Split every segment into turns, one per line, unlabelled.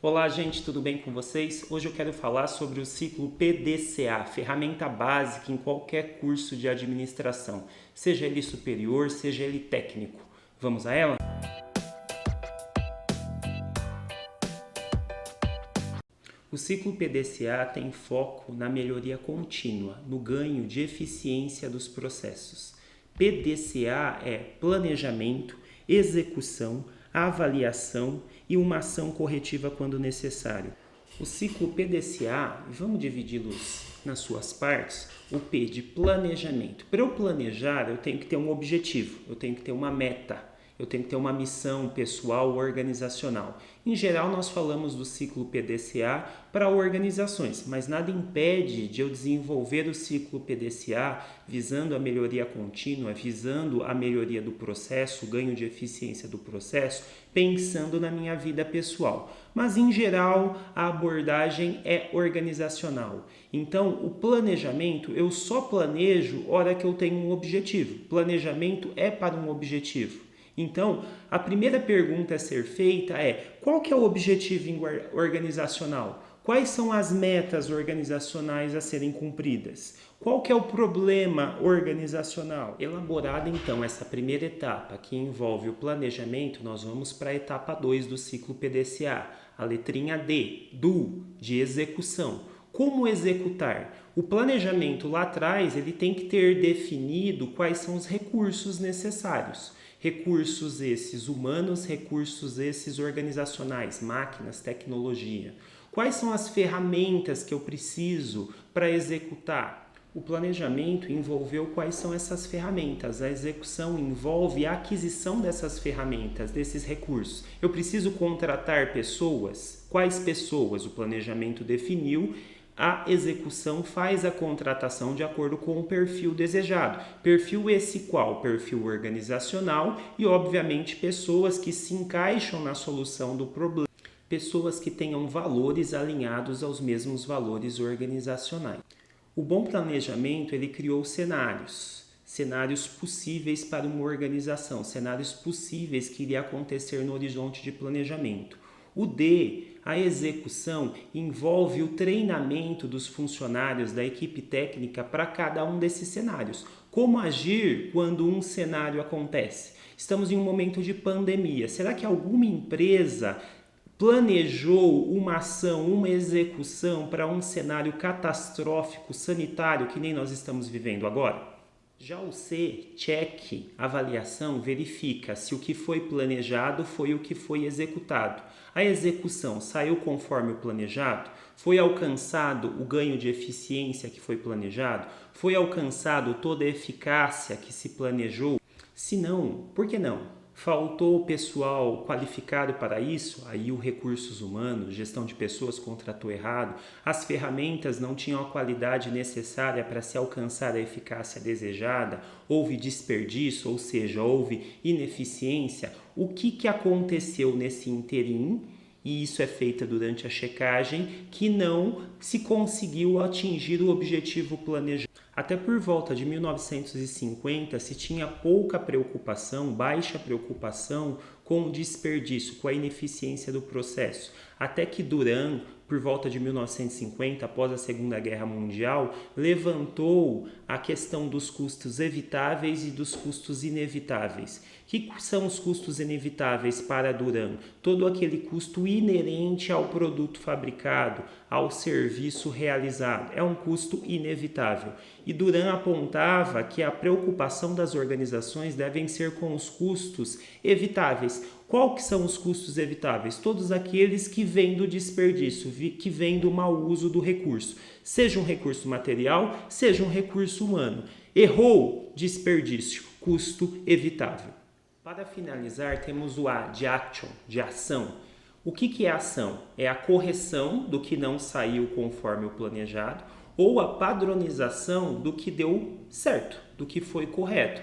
Olá, gente, tudo bem com vocês? Hoje eu quero falar sobre o ciclo PDCA, ferramenta básica em qualquer curso de administração, seja ele superior, seja ele técnico. Vamos a ela? O ciclo PDCA tem foco na melhoria contínua, no ganho de eficiência dos processos. PDCA é planejamento, execução, avaliação e uma ação corretiva quando necessário. O ciclo PDCA, vamos dividi-los nas suas partes. O P de planejamento. Para eu planejar, eu tenho que ter um objetivo, eu tenho que ter uma meta. Eu tenho que ter uma missão pessoal organizacional. Em geral, nós falamos do ciclo PDCA para organizações, mas nada impede de eu desenvolver o ciclo PDCA visando a melhoria contínua, visando a melhoria do processo, o ganho de eficiência do processo, pensando na minha vida pessoal. Mas, em geral, a abordagem é organizacional. Então, o planejamento, eu só planejo hora que eu tenho um objetivo. Planejamento é para um objetivo. Então, a primeira pergunta a ser feita é: qual que é o objetivo organizacional? Quais são as metas organizacionais a serem cumpridas? Qual que é o problema organizacional? Elaborada então essa primeira etapa, que envolve o planejamento, nós vamos para a etapa 2 do ciclo PDCA, a letrinha D, de execução. Como executar? O planejamento lá atrás ele tem que ter definido quais são os recursos necessários. Recursos esses humanos, recursos esses organizacionais, máquinas, tecnologia. Quais são as ferramentas que eu preciso para executar? O planejamento envolveu quais são essas ferramentas. A execução envolve a aquisição dessas ferramentas, desses recursos. Eu preciso contratar pessoas? Quais pessoas? O planejamento definiu. A execução faz a contratação de acordo com o perfil desejado. Perfil esse qual? Perfil organizacional e, obviamente, pessoas que se encaixam na solução do problema. Pessoas que tenham valores alinhados aos mesmos valores organizacionais. O bom planejamento, ele criou cenários possíveis para uma organização, cenários possíveis que iria acontecer no horizonte de planejamento. O D, a execução, envolve o treinamento dos funcionários da equipe técnica para cada um desses cenários. Como agir quando um cenário acontece? Estamos em um momento de pandemia. Será que alguma empresa planejou uma ação, uma execução para um cenário catastrófico sanitário que nem nós estamos vivendo agora? Já o C, check, avaliação, verifica se o que foi planejado foi o que foi executado. A execução saiu conforme o planejado? Foi alcançado o ganho de eficiência que foi planejado? Foi alcançado toda a eficácia que se planejou? Se não, por que não? Faltou pessoal qualificado para isso? Aí o recursos humanos, gestão de pessoas contratou errado, as ferramentas não tinham a qualidade necessária para se alcançar a eficácia desejada, houve desperdício, ou seja, houve ineficiência. O que aconteceu nesse interim? E isso é feito durante a checagem, que não se conseguiu atingir o objetivo planejado. Até por volta de 1950 se tinha pouca preocupação, baixa preocupação com o desperdício, com a ineficiência do processo. Até que Duran, por volta de 1950, após a Segunda Guerra Mundial, levantou a questão dos custos evitáveis e dos custos inevitáveis. O que são os custos inevitáveis para Duran? Todo aquele custo inerente ao produto fabricado, ao serviço realizado. É um custo inevitável. E Duran apontava que a preocupação das organizações devem ser com os custos evitáveis. Qual que são os custos evitáveis? Todos aqueles que vêm do desperdício, que vêm do mau uso do recurso. Seja um recurso material, seja um recurso humano. Errou, desperdício, custo evitável. Para finalizar, temos o A de action, de ação. O que é ação? É a correção do que não saiu conforme o planejado ou a padronização do que deu certo, do que foi correto.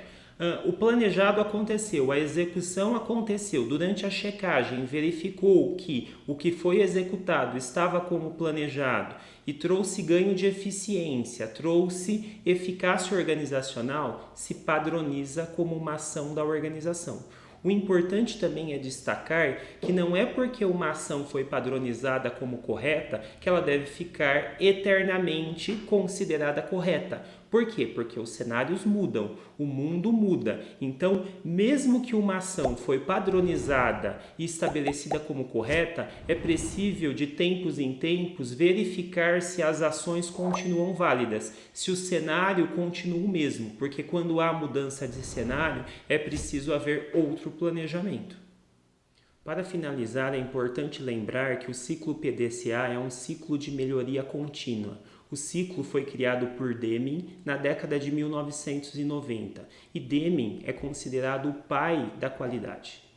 O planejado aconteceu, a execução aconteceu. Durante a checagem, verificou que o que foi executado estava como planejado e trouxe ganho de eficiência, trouxe eficácia organizacional, se padroniza como uma ação da organização. O importante também é destacar que não é porque uma ação foi padronizada como correta que ela deve ficar eternamente considerada correta. Por quê? Porque os cenários mudam, o mundo muda. Então, mesmo que uma ação foi padronizada e estabelecida como correta, é preciso de tempos em tempos verificar se as ações continuam válidas, se o cenário continua o mesmo, porque quando há mudança de cenário, é preciso haver outro planejamento. Para finalizar, é importante lembrar que o ciclo PDCA é um ciclo de melhoria contínua. O ciclo foi criado por Deming na década de 1990 e Deming é considerado o pai da qualidade.